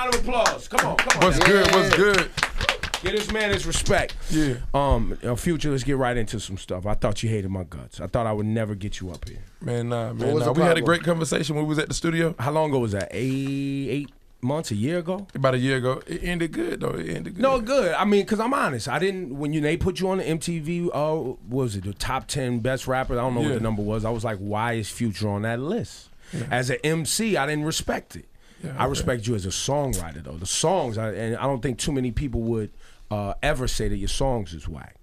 round of applause. Come on. What's good? What's good? Give this man his respect. Yeah. Future, let's get right into some stuff. I thought you hated my guts. I thought I would never get you up here. Man, we had a great conversation when we was at the studio. How long ago was that? 8 months, a year ago? About a year ago. It ended good, though. It ended good. No, good. I mean, because I'm honest. I didn't, when they put you on the MTV, what was it, the top 10 best rappers? I don't know what the number was. I was like, why is Future on that list? Yeah. As an MC, I didn't respect it. Yeah, I respect you as a songwriter, though. The songs, and I don't think too many people would ever say that your songs is whack.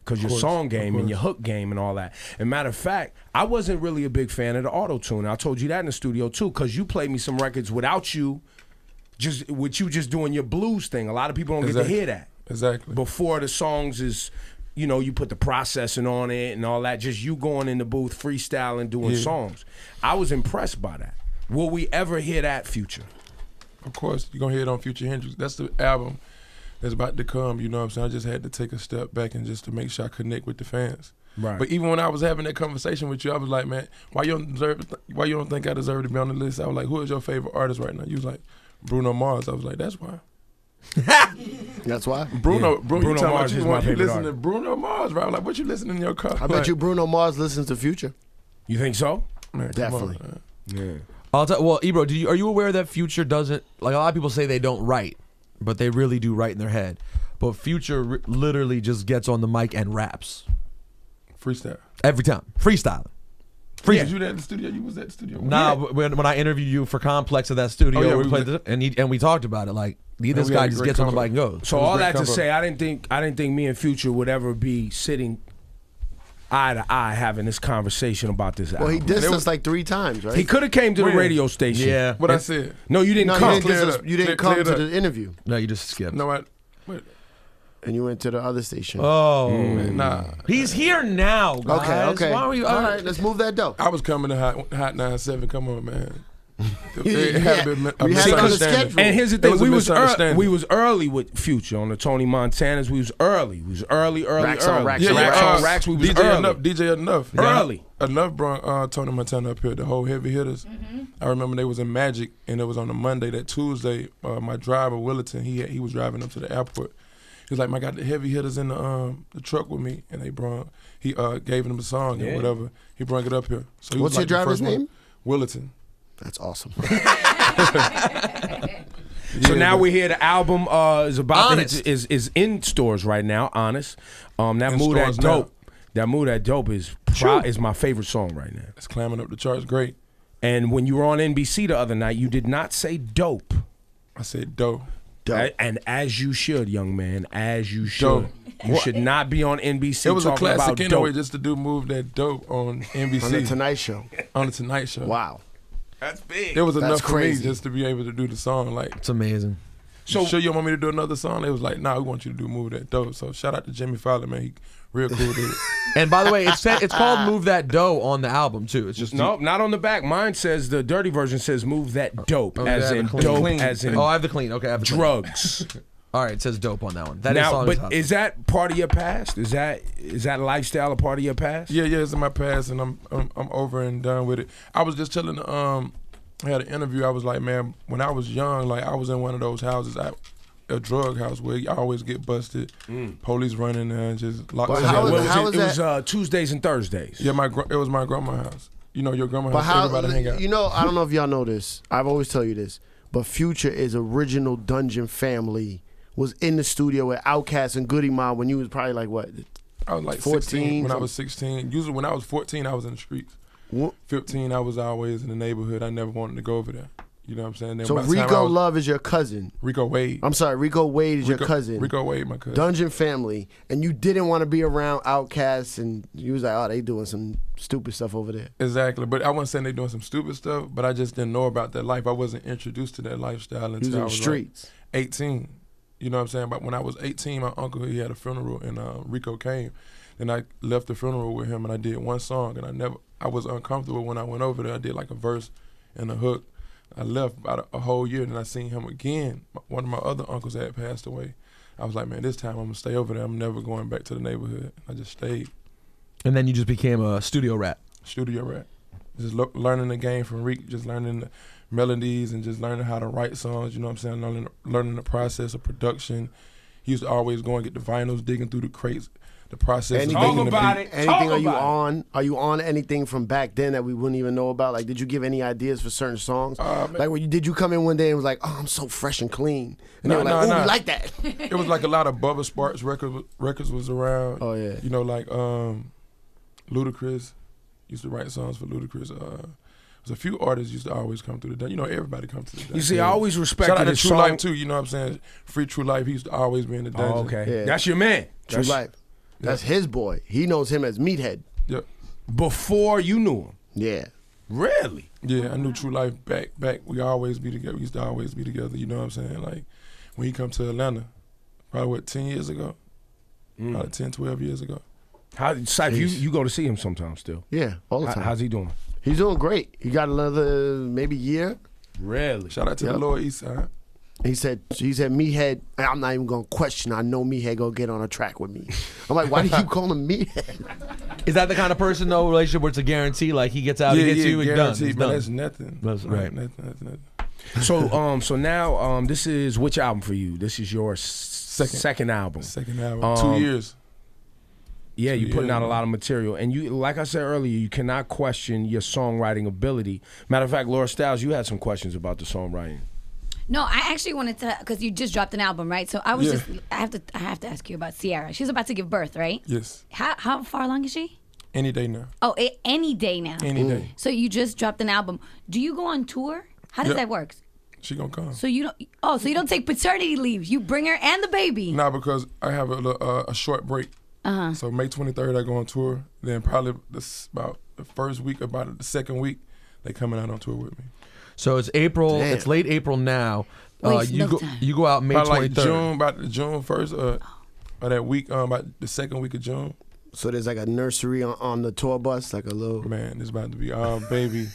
Because your song game and your hook game and all that. And matter of fact, I wasn't really a big fan of the auto-tune. I told you that in the studio, too, because you played me some records without you, just doing your blues thing. A lot of people don't get to hear that. Exactly. Before the songs is, you put the processing on it and all that, just you going in the booth, freestyling, doing songs. I was impressed by that. Will we ever hear that, Future? Of course, you're going to hear it on Future Hendricks. That's the album that's about to come, you know what I'm saying? I just had to take a step back and just to make sure I connect with the fans. Right. But even when I was having that conversation with you, I was like, man, why you don't think I deserve to be on the list? I was like, who is your favorite artist right now? You was like, Bruno Mars. I was like, that's why. That's why? Bruno Mars is my favorite artist. To Bruno Mars, right? I was like, what you listening in your car? I bet you Bruno Mars listens to Future. You think so? Man, definitely. Yeah. Well, Ebro, are you aware that Future doesn't, like a lot of people say they don't write, but they really do write in their head. But Future literally just gets on the mic and raps. Freestyle. Every time. Freestyling. Yeah. Was you at the studio? You was at the studio? Nah, when I interviewed you for Complex at that studio, we played and we talked about it. Like, this guy just gets on the mic and goes. So all that to say, I didn't think me and Future would ever be sitting eye to eye having this conversation about this album. Well, he dissed us like 3 times, right? He could have came to the radio station. Yeah. What I said. No, you didn't come. You didn't come to the interview. No, you just skipped. No, and you went to the other station. Oh, nah. He's here now, guys. Okay. Why are we, all right, let's move that dough. I was coming to Hot 97. Come on, man. We had it on the schedule. And here's the thing: we was early with Future on the Tony Montanas. We was early. We was early. Racks on racks. Racks. We was DJ Enough. Early. Enough brought Tony Montana up here. The whole heavy hitters. I remember they was in Magic, and it was on a Monday. That Tuesday, my driver Willerton, he was driving up to the airport. He was like, I got the heavy hitters in the truck with me, and he gave them a song and whatever. He brought it up here. So what's your driver's name? Willerton. That's awesome. So now we hear the album is about is in stores right now. Honest, that Move That Dope. That Move That Dope is my favorite song right now. It's climbing up the charts, great. And when you were on NBC the other night, you did not say dope. I said dope. And as you should, young man, as you should. You should not be on NBC. It was talking a classic about anyway, just to do Move That Dope on NBC. On the Tonight Show. On the Tonight Show. Wow. That's big. It was enough for me just to be able to do the song. Like, it's amazing. So sure you want me to do another song? They was like, nah, we want you to do Move That Dope. So shout out to Jimmy Fowler, man. He real cool dude. And by the way, it's called Move That Dough on the album too. It's just not on the back. Mine says the dirty version says Move That Dope, as in dope, as in I have the clean. Okay, I have the drugs. All right, it says dope on that one. Is that part of your past? Is that lifestyle a part of your past? Yeah, it's in my past, and I'm over and done with it. I was just telling I had an interview. I was like, man, when I was young, like I was in one of those houses, a drug house where you always get busted, police running there and just locked. It was Tuesdays and Thursdays. Yeah, it was my grandma's house. You know, your grandma's house. Everybody hang out. You know, I don't know if y'all know this. I've always tell you this, but Future is original Dungeon Family. Was in the studio with Outkast and Goody Mob when you was probably like what? I was like 14 16, when I was 16. Usually when I was 14, I was in the streets. 15, I was always in the neighborhood. I never wanted to go over there. You know what I'm saying? Then so Rico Love is your cousin. Rico Wade. I'm sorry, Rico Wade is your cousin. Rico Wade, my cousin. Dungeon Family. And you didn't want to be around Outkast, and you was like, oh, they doing some stupid stuff over there. Exactly. But I wasn't saying they doing some stupid stuff, but I just didn't know about that life. I wasn't introduced to that lifestyle until I was streets. Like 18. You know what I'm saying? But when I was 18, my uncle, he had a funeral, and Rico came. And I left the funeral with him, and I did one song, and I was uncomfortable when I went over there. I did like a verse and a hook. I left about a whole year, and I seen him again. One of my other uncles had passed away. I was like, man, this time I'm going to stay over there. I'm never going back to the neighborhood. I just stayed. And then you just became a studio rat. Studio rat. Just learning the game from Rick, just learning melodies and just learning how to write songs. You know what I'm saying? Learning the process of production. He used to always go and get the vinyls, digging through the crates. The process. Anything about it. Anything? Are you on anything from back then that we wouldn't even know about? Like, did you give any ideas for certain songs? Like, did you come in one day and was like, "Oh, I'm so fresh and clean," and they were like, "Oh, we like that." It was like a lot of Bubba Sparks records was around. Oh yeah. You know, like Ludacris used to write songs for Ludacris. There's a few artists used to always come through the dungeon. You know, everybody comes to the dungeon. You see, I always respected Shout out to his True song. Life too. You know what I'm saying? Free True Life. He used to always be in the dungeon. Oh, okay. Yeah. That's your man. True Life. That's his boy. He knows him as Meathead. Yep. Before you knew him. Yeah. Really? Yeah, I knew True Life back. We always be together. We used to always be together. You know what I'm saying? Like when he come to Atlanta, probably 10 years ago, probably 10, 12 years ago. How, Syph, you go to see him sometimes still. Yeah, all the time. How's he doing? He's doing great. He got another maybe year. Really? Shout out to the Lower East Side. He said, Meathead, I'm not even going to question. I know Meathead going to get on a track with me. I'm like, why do you call him Meathead? Is that the kind of person, though, relationship where it's a guarantee? Like, he gets out, he gets you, and done. It's but done. that's nothing. That's right. Nothing. So now this is which album for you? This is your second album. Second album. 2 years. Yeah, you're putting out a lot of material. And you, like I said earlier, you cannot question your songwriting ability. Matter of fact, Laura Styles, you had some questions about the songwriting. No, I actually wanted to, because you just dropped an album, right? So I was I have to ask you about Ciara. She's about to give birth, right? Yes. How far along is she? Any day now. Oh, any day now. Any day. So you just dropped an album. Do you go on tour? How does that work? She gonna come. So you don't. Oh, so you don't take paternity leave. You bring her and the baby. Nah, because I have a short break. So May 23rd I go on tour. Then probably about the first week, about the second week, they coming out on tour with me. So it's April. Damn. It's late April now. Waste You no go. time. You go out May 23rd. Like June, about June 1st, or that week, about the second week of June. So there's like a nursery on the tour bus, like a little... Man, it's about to be all baby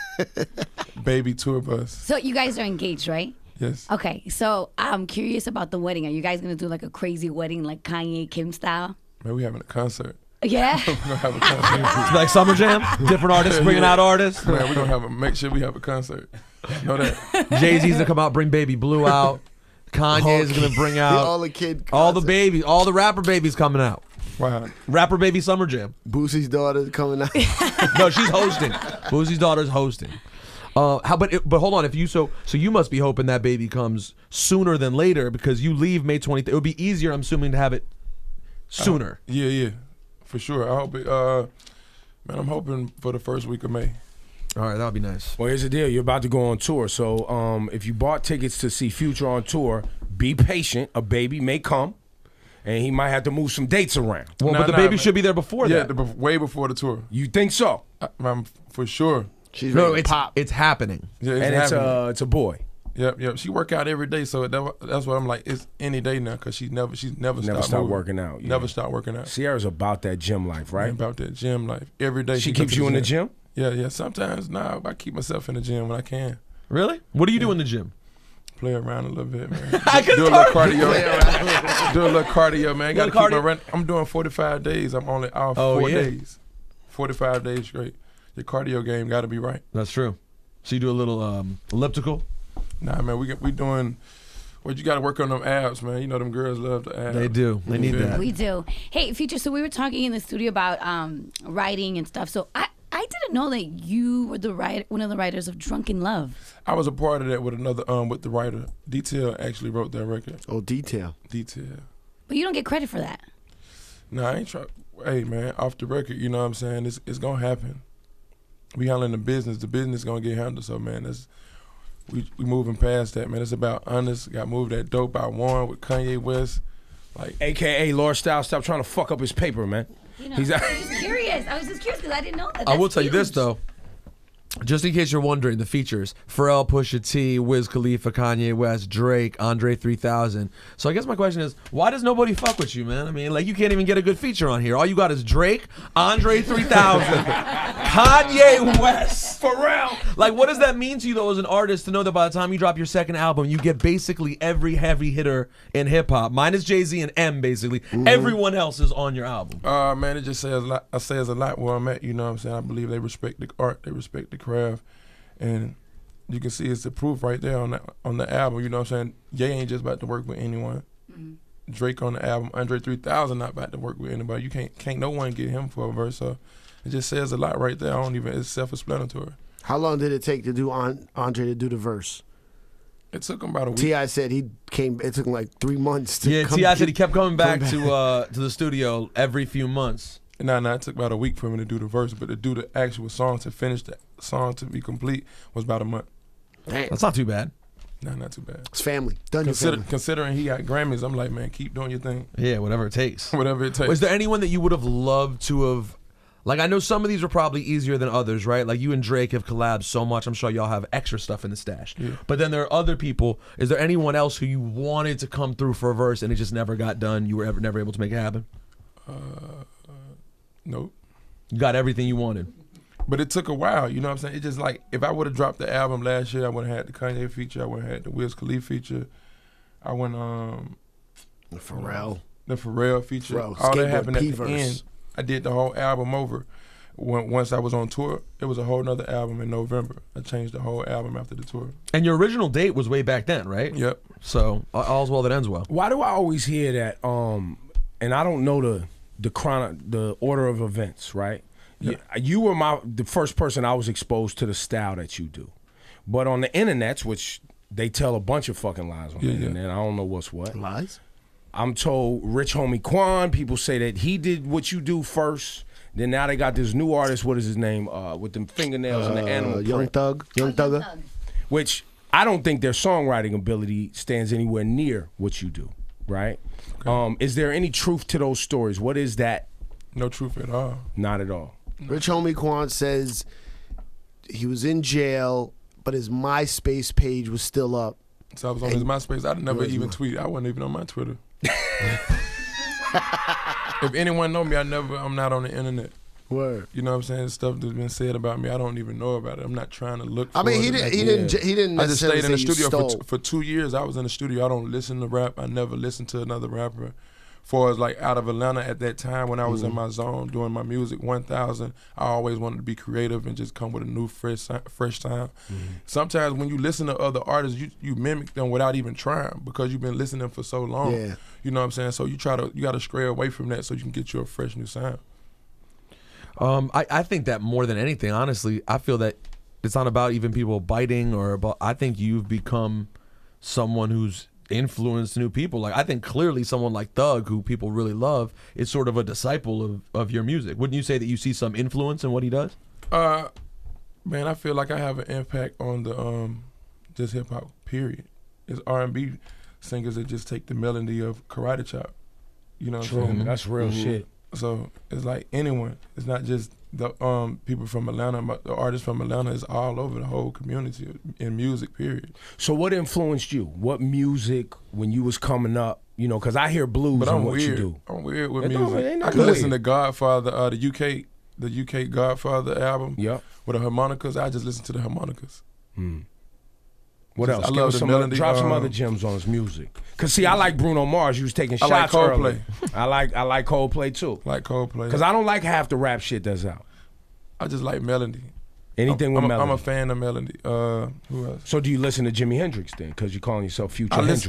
tour bus. So you guys are engaged, right? Yes. Okay. So I'm curious about the wedding. Are you guys gonna do like a crazy wedding, like Kanye Kim style? Man, we having a concert. Yeah. We're gonna have a concert. It's like Summer Jam. Different artists bringing out artists. Man, we're gonna make sure we have a concert. Know that? Jay-Z's gonna come out, bring Baby Blue out. Kanye's gonna bring out all the kid all the concerts. babies, all the rapper babies coming out. Wow. Rapper Baby Summer Jam. Boosie's daughter coming out. No, she's hosting. Boosie's daughter's hosting. But hold on, if you so you must be hoping that baby comes sooner than later because you leave May 23rd. It would be easier, I'm assuming, to have it sooner. Yeah, for sure. I hope it. Man, I'm hoping for the first week of May. All right, that would be nice. Well, here's the deal. You're about to go on tour. So if you bought tickets to see Future on tour, be patient. A baby may come, and he might have to move some dates around. Well, but the baby should be there before that. way before the tour. You think so? For sure. She's No, ready to pop. it's happening. Yeah, And it's a boy. Yep. She work out every day, so that's what I'm like. It's any day now because she's never stopped stopped working out. Yeah. Never stopped working out. Sierra's about that gym life, right? About that gym life every day. She goes keeps to you in the gym? Yeah. Sometimes, I keep myself in the gym when I can. Really? What do you do in the gym? Play around a little bit, man. I can do a little cardio. Do a little cardio, man. Got to keep my run. I'm doing 45 days. I'm only off 4 days. 45 days straight. Your cardio game got to be right. That's true. So you do a little elliptical? Nah, man, we doing. Well, you got to work on them abs, man. You know them girls love the abs. They do. They need that. We do. Hey, Future. So we were talking in the studio about writing and stuff. So I didn't know that you were one of the writers of Drunken Love. I was a part of that with another with the writer. Detail actually wrote that record. Oh, Detail. But you don't get credit for that. Nah, I ain't try. Hey, man, off the record, you know what I'm saying? It's gonna happen. We handling the business. The business gonna get handled. So, man, we moving past that, man. It's about honest. Got moved that dope I won with Kanye West. Like, AKA Laura Styles, stop trying to fuck up his paper, man. You know, I was just curious. because I didn't know that. I will That's tell you this, huge. though. Just in case you're wondering, the features: Pharrell, Pusha T, Wiz Khalifa, Kanye West, Drake, Andre 3000. So I guess my question is, why does nobody fuck with you, man? I mean, like, you can't even get a good feature on here. All you got is Drake, Andre 3000, Kanye West, Pharrell. Like, what does that mean to you, though, as an artist, to know that by the time you drop your second album, you get basically every heavy hitter in hip hop, minus Jay-Z and M, basically. Everyone else is on your album. man, it just says a lot. I says a lot where I'm at. You know what I'm saying? I believe they respect the art. They respect the craft, and you can see it's the proof right there on the album. You know what I'm saying? Ye ain't just about to work with anyone. Mm-hmm. Drake on the album, Andre 3000 not about to work with anybody. You can't no one get him for a verse. So it just says a lot right there. It's self-explanatory. How long did it take to do Andre to do the verse? It took him about a week. T.I. said it took him like 3 months to T.I. said he kept coming back to the studio every few months. No, it took about a week for him to do the verse, but to do the actual song, to finish the song to be complete, was about a month. Damn. That's not too bad. No, not too bad. It's family. Considering he got Grammys, I'm like, man, keep doing your thing. Yeah, whatever it takes. Whatever it takes. Was there anyone that you would have loved to have... Like, I know some of these were probably easier than others, right? Like, you and Drake have collabed so much. I'm sure y'all have extra stuff in the stash. Yeah. But then there are other people. Is there anyone else who you wanted to come through for a verse and it just never got done? You were never able to make it happen? Nope. You got everything you wanted. But it took a while, you know what I'm saying? It just like, if I would have dropped the album last year, I would have had the Kanye feature, I would have had the Wiz Khalifa feature, I went the Pharrell feature. All that happened at the end. I did the whole album over. Once I was on tour, it was a whole nother album in November. I changed the whole album after the tour. And your original date was way back then, right? Yep. So all's well that ends well. Why do I always hear that? And I don't know the order of events, right? Yeah. You were the first person I was exposed to the style that you do, but on the internets, which they tell a bunch of fucking lies on the internet. I don't know what's what. Lies? I'm told Rich Homie Quan, people say that he did what you do first. Then now they got this new artist, what is his name, with them fingernails and the animal Young Thugger. Which I don't think their songwriting ability stands anywhere near what you do, right? Okay. Is there any truth to those stories? What is that? No truth at all. Not at all. Rich Homie Quan says he was in jail, but his MySpace page was still up. So I was on his MySpace. I'd never even tweet. I wasn't even on my Twitter. If anyone know me, I'm not on the internet. Word. You know what I'm saying? Stuff that's been said about me, I don't even know about it. I'm not trying to look for it. He didn't I just stayed in the studio for for 2 years. I was in the studio. I don't listen to rap. I never listened to another rapper. Far as like out of Atlanta at that time when I was in my zone doing my music 1000, I always wanted to be creative and just come with a new fresh sound. Sometimes when you listen to other artists, you mimic them without even trying because you've been listening for so long. Yeah. You know what I'm saying? So you got to stray away from that so you can get you a fresh new sound. I think that more than anything, honestly, I feel that it's not about even people biting I think you've become someone who's influence new people. Like, I think clearly someone like Thug, who people really love, is sort of a disciple of your music. Wouldn't you say that you see some influence in what he does? Man, I feel like I have an impact on the just hip hop. Period. It's R&B singers that just take the melody of Karate Chop. You know what I'm saying? That's real shit. So it's like anyone. It's not just the people from Atlanta, but the artists from Atlanta is all over the whole community in music, period. So what influenced you? What music when you was coming up? You know, because I hear blues but and what you do. I'm weird with music. I can listen to Godfather, the UK Godfather album with the harmonicas. I just listen to the harmonicas. What else? Give us drop some other gems on his music. Cause see, I like Bruno Mars. You was taking shots like Coldplay. I like Coldplay too. Like Coldplay. Cause I don't like half the rap shit that's out. I just like melody. Anything with melody. I'm a fan of melody. Who else? So do you listen to Jimi Hendrix then? Cause you're calling yourself Future Hendrix.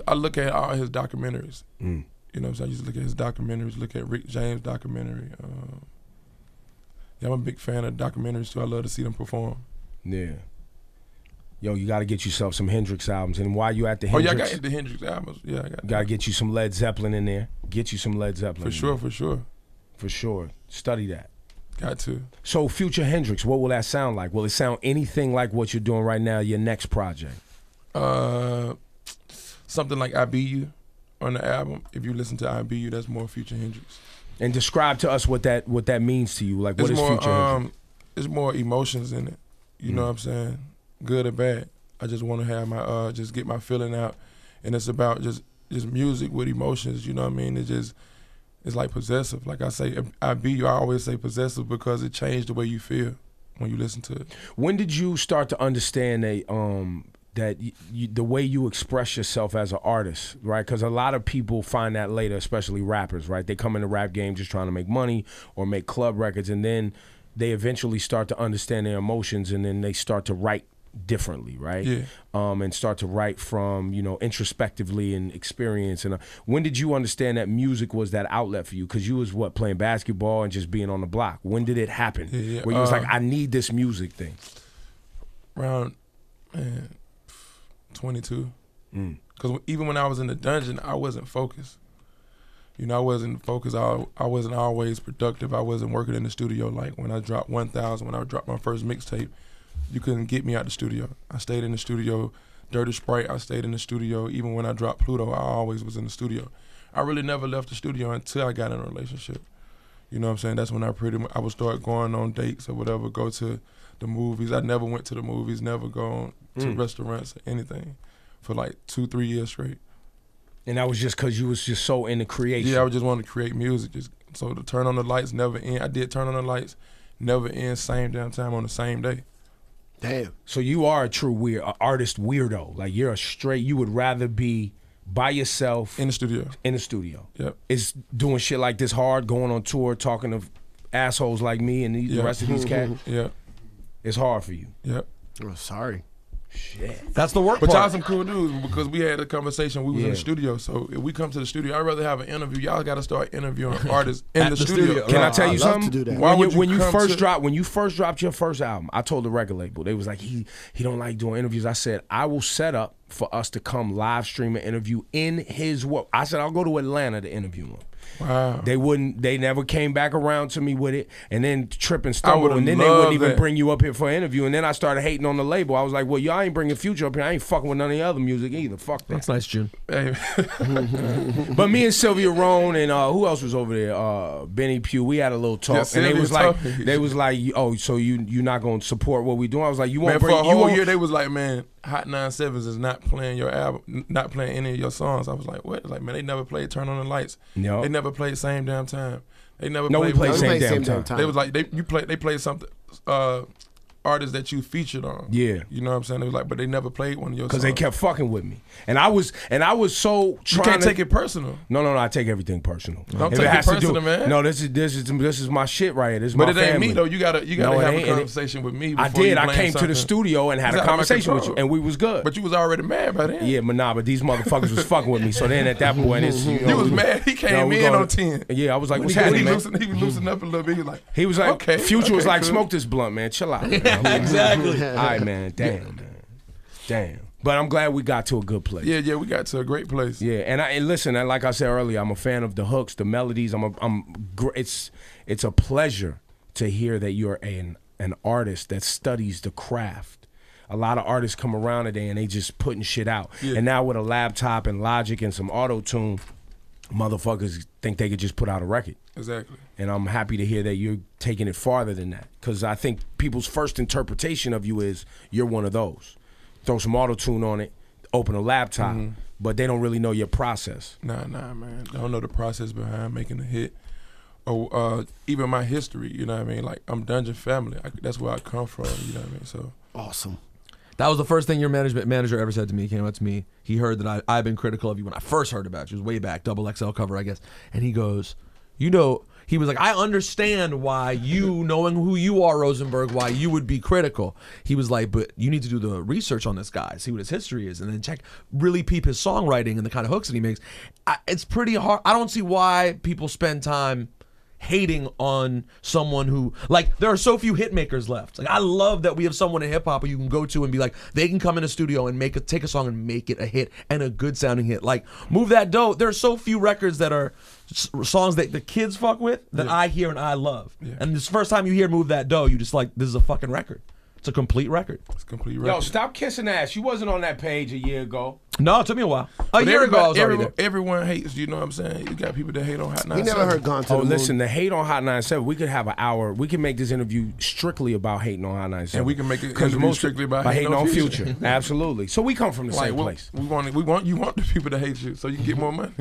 I look at all his documentaries. You know what I'm saying? I used to look at his documentaries. Look at Rick James' documentary. I'm a big fan of documentaries too. I love to see them perform. Yeah. Yo, you got to get yourself some Hendrix albums. And while you at the Hendrix... Oh, yeah, I got the Hendrix albums. Yeah, I got that. Got to get you some Led Zeppelin in there. Get you some Led Zeppelin. For sure. Study that. Got to. So, Future Hendrix, what will that sound like? Will it sound anything like what you're doing right now, your next project? Something like I Be You on the album. If you listen to I Be You, that's more Future Hendrix. And describe to us what that means to you. Like, what is Future Hendrix? There's more emotions in it. You know what I'm saying? Good or bad. I just want to have my just get my feeling out, and it's about just music with emotions. You know what I mean? It's like possessive. Like I say, I always say possessive because it changed the way you feel when you listen to it. When did you start to understand that the way you express yourself as an artist, right? Because a lot of people find that later, especially rappers, right? They come in the rap game just trying to make money or make club records, and then they eventually start to understand their emotions, and then they start to write differently, right? Yeah. And start to write from, introspectively and experience. And when did you understand that music was that outlet for you? Because you was playing basketball and just being on the block. When did it happen? Yeah. Where you was like, I need this music thing. Around 22. Because even when I was in the dungeon, I wasn't focused. I wasn't focused. I wasn't always productive. I wasn't working in the studio. Like when I dropped 1,000, when I dropped my first mixtape, you couldn't get me out the studio. I stayed in the studio. Dirty Sprite, I stayed in the studio. Even when I dropped Pluto, I always was in the studio. I really never left the studio until I got in a relationship. You know what I'm saying? That's when I would start going on dates or whatever, go to the movies. I never went to the movies, never gone to restaurants or anything for like 2-3 years straight. And that was just because you was just so into creation. Yeah, I just wanted to create music. So to turn on the lights never end. I did turn on the lights, never end, same damn time on the same day. Damn. So you are a true artist weirdo. Like you're you would rather be by yourself in the studio. In the studio. Yep. Is doing shit like this hard, going on tour, talking to assholes like me and the rest of these cats. Yeah. It's hard for you. Yep. Oh, sorry. Shit. That's the work But part. y'all some cool dudes because we had a conversation. We was in the studio, so if we come to the studio, I'd rather have an interview. Y'all got to start interviewing artists in the studio. Can I tell you something? To do that. When you first dropped your first album, I told the record label, they was like, he don't like doing interviews. I said, I will set up for us to come live stream an interview in his work. I said, I'll go to Atlanta to interview him. Wow. They never came back around to me with it, and then trip and stumble, and then they wouldn't even bring you up here for an interview, and then I started hating on the label. I was like, well, y'all ain't bringing Future up here. I ain't fucking with none of the other music either. Fuck that. That's nice, June. Hey. But me and Sylvia Roan and who else was over there? Benny Pugh. We had a little talk, and they was like, oh, so you not gonna support what we doing? I was like, you won't bring. For a whole year, they was like, man, Hot 97s is not playing your album, not playing any of your songs. I was like, what? Like, man, they never played Turn on the Lights. No. They never played Same Damn Time. They never we played Same Damn Time. They was like, they played something, artists that you featured on. Yeah. You know what I'm saying? They was like, but they never played one of your songs. Because they kept fucking with me. And I was so trying You can't take it personal. No, I take everything personal. Don't take it personal, man. No, this is my shit right here. This is but my it ain't family. me though. You gotta have a conversation with me. I before did. You I came to the studio and had a conversation with you, and we was good. But you was already mad by then. Yeah, but these motherfuckers was fucking with me. So then at that point, it's you was mad. He came in on 10. Yeah, I was like, what's happening, man? He was loosening up a little bit. He was like, okay, Future was like, cool. smoke this blunt, man. Chill out. Exactly. All right, man. Damn. But I'm glad we got to a good place. Yeah, we got to a great place. Yeah, and listen, and like I said earlier, I'm a fan of the hooks, the melodies. It's a pleasure to hear that you're an artist that studies the craft. A lot of artists come around today and they just putting shit out. Yeah. And now with a laptop and Logic and some auto-tune, motherfuckers think they could just put out a record. Exactly. And I'm happy to hear that you're taking it farther than that. Because I think people's first interpretation of you is you're one of those. Throw some auto-tune on it, open a laptop, but they don't really know your process. Nah, man. They don't know the process behind making a hit. Or even my history, you know what I mean? Like, I'm Dungeon family. That's where I come from, you know what I mean? So awesome. That was the first thing your manager ever said to me. He came up to me. He heard that I've been critical of you when I first heard about you. It was way back, XXL cover, I guess. And he goes, he was like, I understand why you, knowing who you are, Rosenberg, why you would be critical. He was like, but you need to do the research on this guy, see what his history is, and then really peep his songwriting and the kind of hooks that he makes. It's pretty hard. I don't see why people spend time hating on someone who, like, there are so few hit makers left. Like, I love that we have someone in hip hop who you can go to and be like, they can come in a studio and take a song and make it a hit and a good sounding hit. Like, Move That Dough. There are so few records that are songs that the kids fuck with that I hear and I love. Yeah. And this first time you hear Move That Dough, you just like, this is a fucking record. It's a complete record. It's a complete record. Yo, stop kissing ass. You wasn't on that page a year ago. No, it took me a while. A year ago, I was already there. Everyone hates, you know what I'm saying? You got people that hate on Hot 97. We never heard Gone to the Moon. Listen, the hate on Hot 97, we could have an hour. We can make this interview strictly about hating on Hot 97. And we can make it interview strictly about hating on Future. Absolutely. So we come from the same place. You want the people to hate you so you can get more money.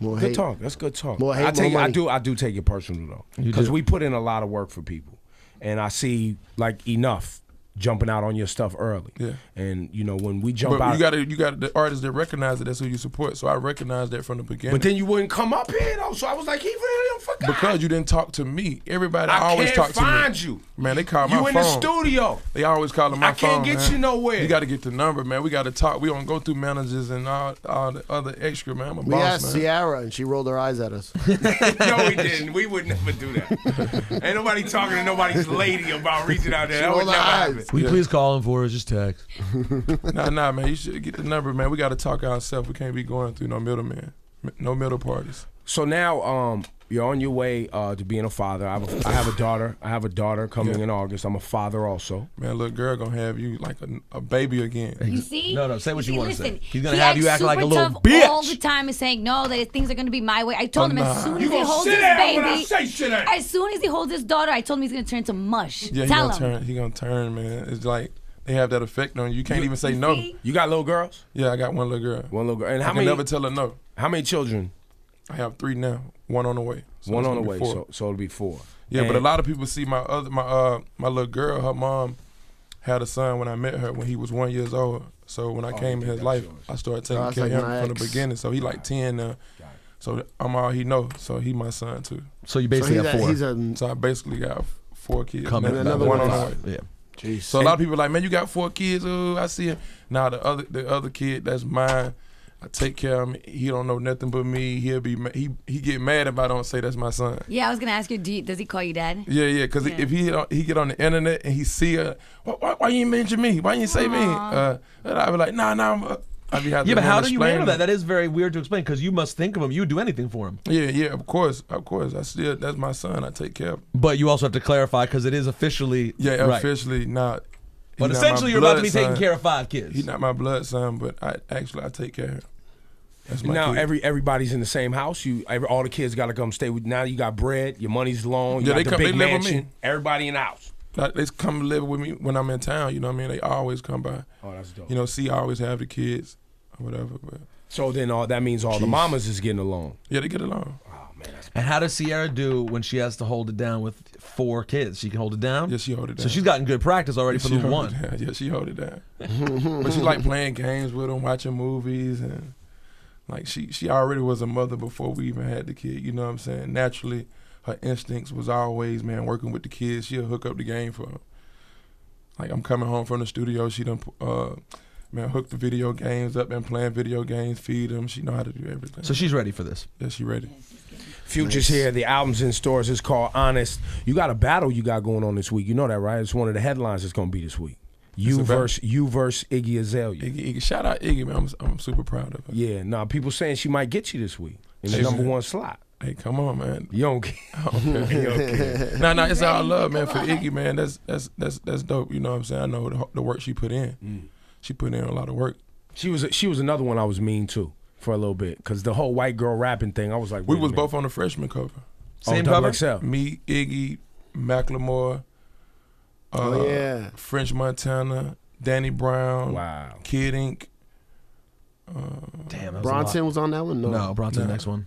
Good talk. That's good talk. More hate, more money. I do take it personal though, because we put in a lot of work for people, and I see like enough jumping out on your stuff early. Yeah. And you know when we jump But out, you got the artists that recognize that that's who you support. So I recognized that from the beginning. but then you wouldn't come up here though. So I was like, he really forgot. Because you didn't talk to me. Everybody I always can't talk to me. find you. Man, they call my You phone. in the studio. They always calling my I phone. can't get man. you nowhere. You got to get the number, man. We got to talk. We don't go through managers and all the other extra, man. I'm a We boss, asked man. Ciara, and she rolled her eyes at us. No, we didn't. We would never do that. Ain't nobody talking to nobody's lady about reaching out there. That would rolled never her happen. eyes. Will you please call him for us? Just text. Nah, man. You should get the number, man. We got to talk ourselves. We can't be going through no middleman, no middle parties. So now, you're on your way to being a father. I have a daughter. I have a daughter coming in August. I'm a father also. Man, little girl gonna have you like a baby again. You see? No, say what you want to say. Listen, He's gonna he have you acts act like a super little tough bitch. all the time, and saying no, that things are gonna be my way. I told him as soon as You he gonna holds sit his down when I baby, say sit down. as soon as he holds his daughter, I told him he's gonna turn to mush. Yeah, Tell him. He gonna turn, man. It's like they have that effect on you. You can't even say no. See? You got little girls? Yeah, I got one little girl. One little girl. And I how can many? never tell her no. How many children? I have 3 now. 1 on the way. So One it's on the gonna way. be 4. So it'll be 4. Yeah, but a And- lot of people see my little girl. Her mom had a son when I met her when he was 1 year old. So when I came in his life, I started taking that's care of like him my from the ex. beginning. So he like 10 now. So I'm all he know. So he my son too. So you So basically have 4 he's a So I basically got 4 kids. coming. Now, another one one on is- the way. Yeah. jeez. So a lot of people like, man, you got 4 kids. Oh, I see it. Now the other kid that's mine, I take care of him. He don't know nothing but me. He'll be he get mad if I don't say that's my son. Yeah, I was gonna ask you, does he call you dad? Yeah, because Yeah. if he get on the internet and he see her, why you ain't mention me? Why you ain't say me? And I be like, nah. I be having Yeah, but how do you explain handle that? it. That is very weird to explain because you must think of him. You would do anything for him. Yeah, of course. That's my son. I take care of him. But you also have to clarify because it is officially Yeah, right. officially not. But he not essentially, my you're about to blood be taking son. care of 5 kids. He's not my blood son, but I take care of him. That's my Now kid. everybody's in the same house. All the kids got to come stay with. Now you got bread. Your money's long. You Yeah, got they the come- big they live with mansion. me. Everybody in the house. Like, they come live with me when I'm in town. You know what I mean? They always come by. Oh, that's dope. You know, I always have the kids or whatever. But So then that means all the mamas is getting along. yeah, they get along. Oh man, that's And how does Ciara do when she has to hold it down with 4 kids? She can hold it down? Yeah, she hold it down. So she's gotten good practice already for She the hold one. it down. Yeah, she hold it down. But she like playing games with them, watching movies, and like she already was a mother before we even had the kid. You know what I'm saying? Naturally, her instincts was always, man, working with the kids. She'll hook up the game for them. Like I'm coming home from the studio, she done hook the video games up and playing video games, feed them. She know how to do everything. So she's ready for this. Yeah, she ready. Future's here. The album's in stores. It's called Honest. You got a battle you got going on this week. You know that, right? It's one of the headlines that's going to be this week. You a battle? versus Iggy Azalea. Iggy, shout out Iggy, man. I'm super proud of her. Yeah, nah, people saying she might get you this week in the She's- #1 slot. Hey, come on, man. You don't care. Nah, it's all love, man. For Iggy, man, that's dope. You know what I'm saying? I know the work she put in. She put in a lot of work. She was another one I was mean to for a little bit because the whole white girl rapping thing. I was like, We wait a was minute. both on the freshman cover. Same double cover? XL. Me, Iggy, Macklemore, Oh, yeah. French Montana, Danny Brown, Wow. Kid Ink. Damn, that was Bronson was on that one? a lot. No, Bronson's the No. next one.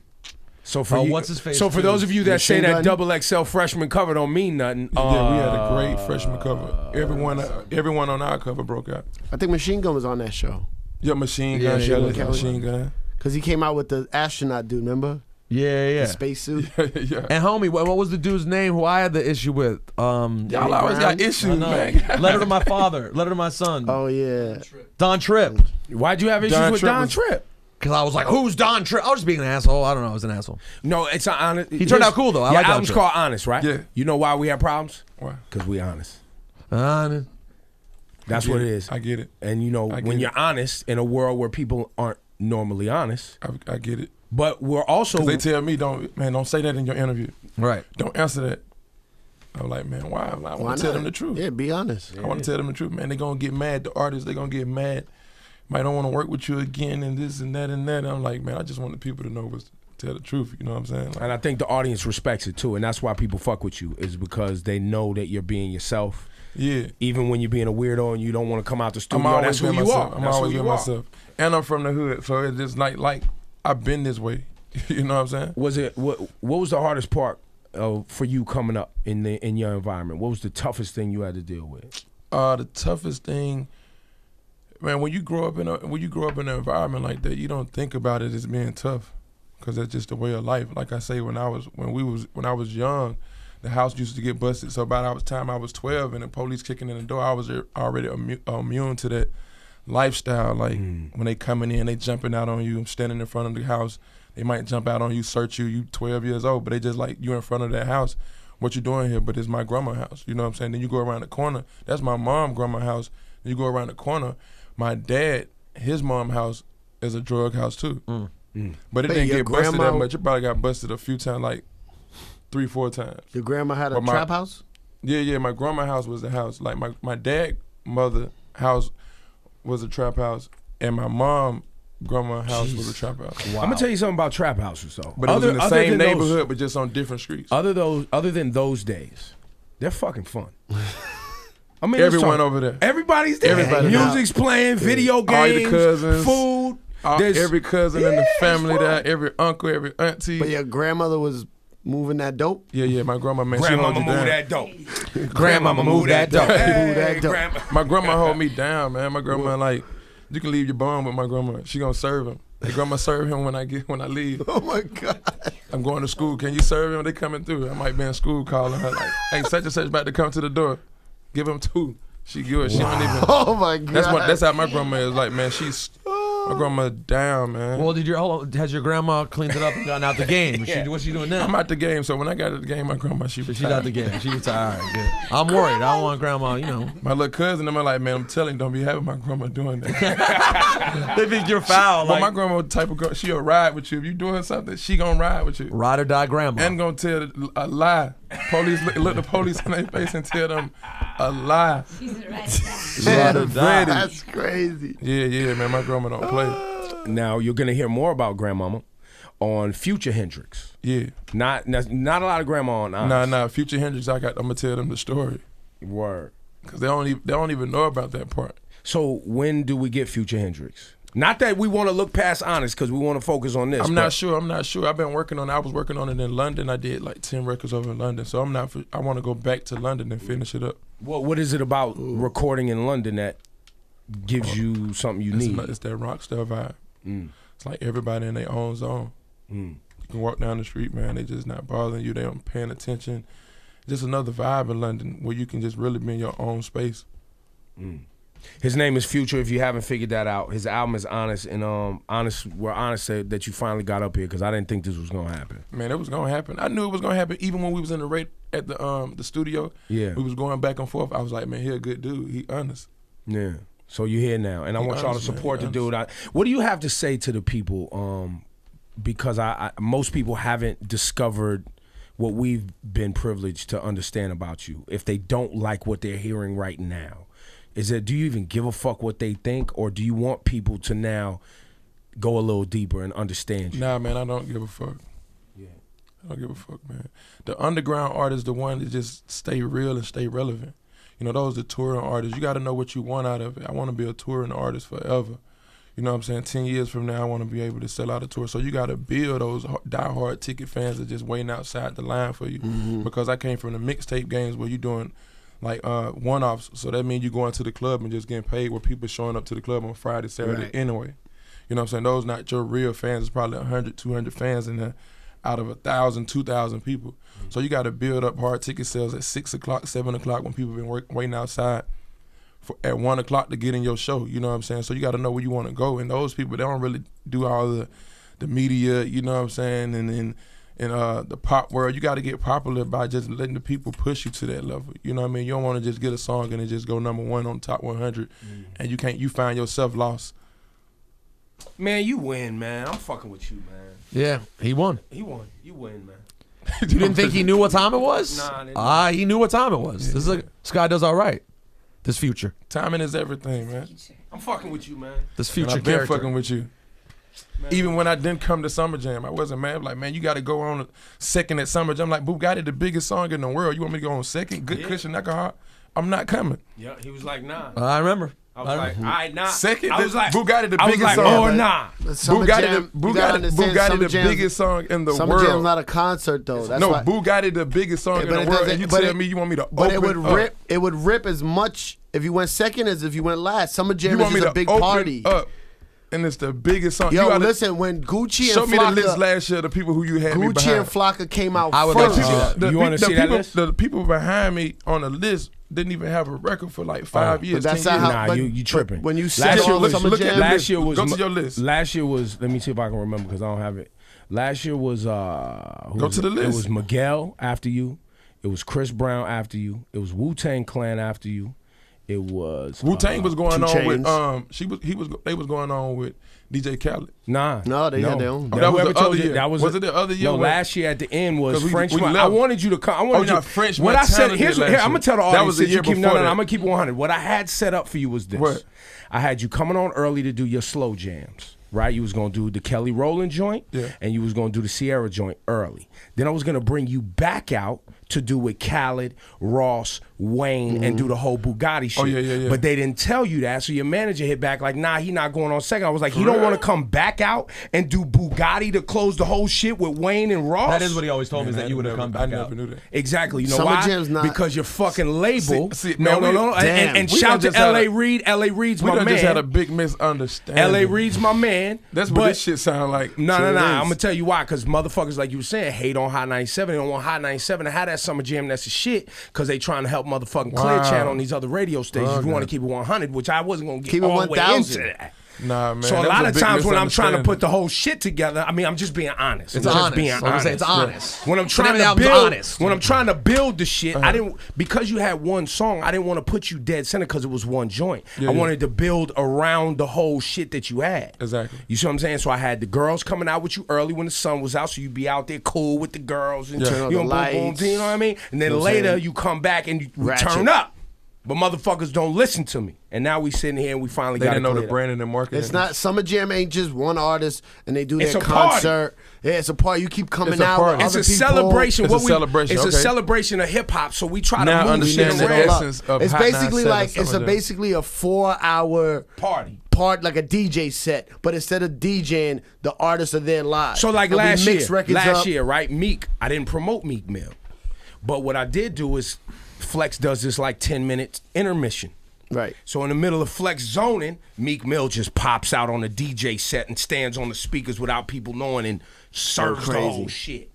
So for what's his face? So for those of you that say Machine that Gun? double XL freshman cover don't mean nothing. Yeah, we had a great freshman cover. Everyone on our cover broke out. I think Machine Gun was on that show. Yeah, Machine Yeah, Gun, yeah, shout out yeah. to Machine Gun. Because he came out with the astronaut dude, remember? Yeah. The spacesuit. Yeah. And homie, what was the dude's name who I had the issue with? Y'all always got Brown? issues, I know. man. Letter to my father. Letter to my son. Oh, yeah. Don Tripp. Why'd you have issues Don with Tripp Don was- Tripp? Because I was like, who's Don Tripp? I was just being an asshole. I don't know. I was an asshole. No, it's an honest. He turned out cool, though. I Your like Don album's Tripp. called Honest, right? Yeah. You know why we have problems? Why? Because we honest. Honest. That's what it is. I get it. And you know, I when get you're it. honest in a world where people aren't normally honest, I get it. but we're also 'Cause they tell me, don't say that in your interview. Right. Don't answer that. I'm like, man, why? I Why want to tell not? them the truth. Yeah, be honest. I want to tell them the truth, man. They're going to get mad. The artists, they're going to get mad. Might don't want to work with you again and this and that and that. And I'm like, man, I just want the people to know what's tell the truth. You know what I'm saying? Like, and I think the audience respects it too, and that's why people fuck with you is because they know that you're being yourself. yeah. Even when you're being a weirdo and you don't want to come out the studio, I'm that's always who being you myself. are. I'm That's always who being you are. myself. And I'm from the hood, so it's just like I've been this way. You know what I'm saying? Was it what was the hardest part for you coming up in your environment? What was the toughest thing you had to deal with? The toughest thing, man, when you grow up in an environment like that, you don't think about it as being tough, because that's just the way of life. Like I say, when I was young, the house used to get busted. So by the time I was 12 and the police kicking in the door, I was already immune to that lifestyle. Like when they coming in, they jumping out on you. I'm standing in front of the house. They might jump out on you, search you. You 12 years old, but they just like, you in front of that house. What you doing here? But it's my grandma's house. You know what I'm saying? Then you go around the corner. That's my mom, grandma's house. Then you go around the corner. My dad, his mom's house is a drug house too. But it didn't get busted that much. It probably got busted a few times, like 3-4 times. Your grandma had a trap house? Yeah. My grandma's house was the house. Like my dad, mother house was a trap house, and my mom, grandma's house was a trap house. Wow. I'm gonna tell you something about trap houses though. But it was in the same neighborhood, but just on different streets. Other than those days, they're fucking fun. I mean, everyone over there. Everybody's there. Music's playing, video games, all the cousins, food. Every cousin in the family there, every uncle, every auntie. But your grandmother was moving that dope? Yeah, my grandma, man. Grandmama she move that dope. Grandmama move that dope. My grandma hold me down, man. My grandma, like, you can leave your bum with my grandma. She gonna serve him. The grandma serve him when I leave. Oh my God. I'm going to school. Can you serve him? They coming through. I might be in school calling her like, hey, such and such about to come to the door. Give him 2. She good. She don't even. Oh my God. That's how my grandma is. Like, man, my grandma down, man. Well, has your grandma cleaned it up and gotten out the game? What's she doing now? I'm out the game. So when I got out the game, my grandma, she's out the game. She retired. Good. I'm worried. I don't want grandma, My little cousin, I'm like, man, I'm telling you, don't be having my grandma doing that. They think you're foul. But my grandma type of girl, she'll ride with you. If you doing something, she gonna ride with you. Ride or die grandma. And gonna tell a lie. Police look the police in their face and tell them a lie. She's right now. That's crazy. Yeah, man, my grandma don't play. Now you're gonna hear more about Grandmama on Future Hendricks. Yeah. Not a lot of grandma on Honest. Nah, Future Hendricks, I'm gonna tell them the story. Word. Cause they don't even know about that part. So when do we get Future Hendricks? Not that we want to look past Honest, because we want to focus on this. I'm not sure. I've been working on it. I was working on it in London. I did like 10 records over in London. So I want to go back to London and finish it up. What is it about recording in London that gives you something you need? It's that rock star vibe. It's like everybody in their own zone. You can walk down the street, man. They just not bothering you. They don't paying attention. Just another vibe in London where you can just really be in your own space. His name is Future, if you haven't figured that out. His album is Honest, and we're honest that you finally got up here, because I didn't think this was gonna happen. Man, it was gonna happen. I knew it was gonna happen even when we was in at the studio. Yeah. We was going back and forth. I was like, man, he a good dude. He honest. Yeah. So you're here now, and I want y'all to support the dude. What do you have to say to the people? Because most people haven't discovered what we've been privileged to understand about you. If they don't like what they're hearing right now, do you even give a fuck what they think, or do you want people to now go a little deeper and understand you? Nah, man, I don't give a fuck. Yeah, I don't give a fuck, man. The underground artist, the one that just stay real and stay relevant. Those are the touring artists. You got to know what you want out of it. I want to be a touring artist forever. You know what I'm saying? 10 years from now, I want to be able to sell out a tour. So you got to build those diehard ticket fans that just waiting outside the line for you. Because I came from the mixtape games where you're doing like one-offs. So that means you going to the club and just getting paid, where people showing up to the club on Friday, Saturday anyway. You know what I'm saying? Those not your real fans. It's probably 100, 200 fans in there out of 1,000, 2,000 people. So you got to build up hard ticket sales at 6 o'clock, 7 o'clock when people been waiting outside at 1 o'clock to get in your show. You know what I'm saying? So you got to know where you want to go. And those people, they don't really do all the media, you know what I'm saying? And then in the pop world, you got to get popular by just letting the people push you to that level. You know what I mean? You don't want to just get a song and it just go #1 on top 100, and you find yourself lost. Man, you win, man. I'm fucking with you, man. Yeah, he won. He won. You win, man. You didn't think he knew what time it was? Nah, I didn't. He knew what time it was. Yeah. This guy does all right. This Future. Timing is everything, man. I'm fucking with you, man. This Future I've been fucking with you. Man. Even when I didn't come to Summer Jam, I wasn't mad. Like, man, you got to go on second at Summer Jam. I'm like, Bugatti, the biggest song in the world. You want me to go on second? Good cushion, alcohol? I'm not coming. Yeah, he was like, nah. I remember. I was like, all right, nah. Second, I was like, Bugatti the I was biggest like, song. oh, nah. Bugatti the biggest song in the Summer world. Jam's not a concert though. That's why. Bugatti the biggest song in the world. And you tell me you want me to But open it would rip. It would rip as much if you went second as if you went last. Summer Jam you is want me just to a big open party. Up, and it's the biggest song. Yo, listen, when Gucci and show me the list Flocka, last year. The people who you had me Gucci behind. and Flocka came out I would first. like to see that. You want to see that list? The people behind me on the list didn't even have a record for like 5 years. But that's 10 not years. how. Nah, but, you tripping. When you see Last year all was- Summer look at Jam, the Last year was Go to your list. Last year was. Let me see if I can remember because I don't have it. Last year was. Go to the list. It was Miguel after you. It was Chris Brown after you. It was Wu-Tang Clan after you. It was Wu-Tang was going 2 on with Chainz. they was going on with DJ Khaled. Nah. No, they had their own. Oh, that was Whoever the told other you- year. That was it the other year? No, when- last year at the end was 'Cause we French. left. I wanted you to come. I wanted you. no, French What I said. Montana Here's did here. last I'm gonna tell the year. That audience. was the since you year keep before I'm that. gonna keep 100. What I had set up for you was this. What? I had you coming on early to do your slow jams. Right, you was gonna do the Kelly Rowland joint, and you was gonna do the Sierra joint early. Then I was gonna bring you back out to do with Khaled, Ross, Wayne, and do the whole Bugatti shit. Oh, yeah. But they didn't tell you that, so your manager hit back like, nah, he not going on second. I was like, he don't want to come back out and do Bugatti to close the whole shit with Wayne and Ross? That is what he always told me, is that you would have come back I out. never knew that. Exactly. You know Summer why? Jam's not- Because your fucking label. See, no. damn. And We shout done to just had L.A. a- Reid. L.A. Reid's We my done man. just had a big misunderstanding. L.A. Reid's my man. That's but what this shit sound like. No. So it I'm is. gonna tell you why. Because motherfuckers, like you were saying, hate on Hot 97. They don't want Hot 97 to have that Summer Jam. That's the shit. Because they trying to help motherfucking Clear Wow. Channel on these other radio stations. If you want to keep it 100, which I wasn't gonna get Keep it all the way 1,000. into that. Nah, man. So a that was lot of big times when I'm trying to misunderstanding. put the whole shit together, I mean, I'm just being honest. It's I'm just honest. being Like I honest. say, it's honest. When I'm trying The to album's build, honest. when I'm trying to build the shit, I didn't, because you had one song, I didn't want to put you dead center because it was one joint. I wanted to build around the whole shit that you had. Exactly. You see what I'm saying? So I had the girls coming out with you early when the sun was out, so you'd be out there cool with the girls and Turn on you the know, lights. you know what I mean? And then You know what I'm later saying? you come back and you Ratchet. turn up. But motherfuckers don't listen to me. And now we sitting here and we finally They got didn't know the cleared up. branding and marketing. It's not Summer Jam ain't just one artist and they do It's their a party. concert. Yeah, it's a party. You keep coming It's a out. party. With It's a other people. celebration. It's a What we- celebration, It's a okay. celebration of hip hop. So we try Now to move shit understand the around. essence of It's Hot basically 97 like Summer it's a Jam. basically a 4-hour Party. part, like a DJ set. But instead of DJing, the artists are there live. So like And we last mix year, records up. right? Meek. I didn't promote Meek Mill, but what I did do is Flex does this like 10-minute intermission. Right. So in the middle of Flex zoning, Meek Mill just pops out on the DJ set and stands on the speakers without people knowing and serves the whole shit.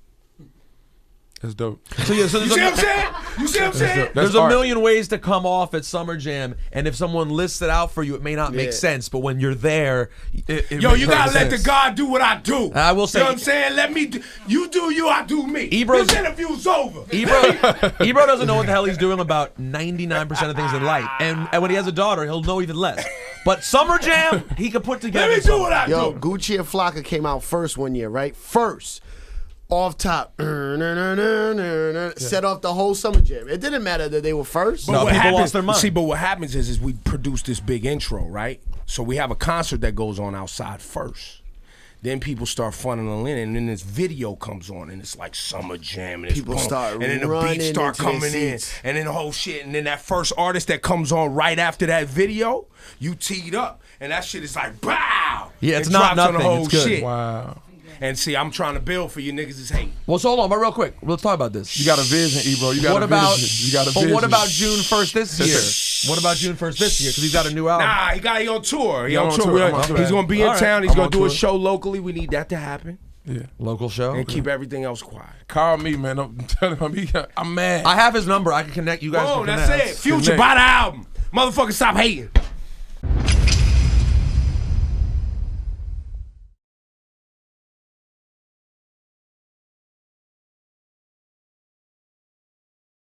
That's dope. So yeah, so You see what I'm saying? You see what I'm saying? That's there's a art. million ways to come off at Summer Jam, and if someone lists it out for you, it may not make Yeah. sense. But when you're there, It Yo, makes you gotta perfect let the sense. God do what I do. I will say- You know what I'm saying? Let me do, you do you, I do me. Ebro's- This interview's over. Ebro doesn't know what the hell he's doing about 99% of things in life, and when he has a daughter, he'll know even less. But Summer Jam, he could put together. Let me do what I Yo, do. Gucci and Flocka came out first one year, right? First. Off top. Set off the whole Summer Jam. It didn't matter that they were first. No, what people happens, lost their mind. See, but what happens is we produce this big intro, right? So we have a concert that goes on outside first. Then people start funneling in, and then this video comes on, and it's like Summer Jam, and it's People boom, start and then the running beats start into their coming in, seats. and then the whole shit, and then that first artist that comes on right after that video, you teed up, and that shit is like, bow. Yeah, it's It not drops on the nothing. whole It's good. shit. Wow. And see, I'm trying to build for you niggas is hate. Well, so hold on, but real quick, let's talk about this. You got a vision, Ebro. You got What a about? vision. You got a But vision. what about June 1st this year? What about June 1st this year? Because he's got a new album. Nah, he on tour. He Yeah, on I'm on tour. tour. I'm on tour. He's gonna be in All right. town. He's I'm gonna on do a tour. show locally. We need that to happen. Yeah. Local show. And keep everything else quiet. Call me, man. I'm telling him. I'm mad. I have his number. I can connect you guys. Oh, can that's connect. it. Future, Connect. buy the album. Motherfucker, stop hating.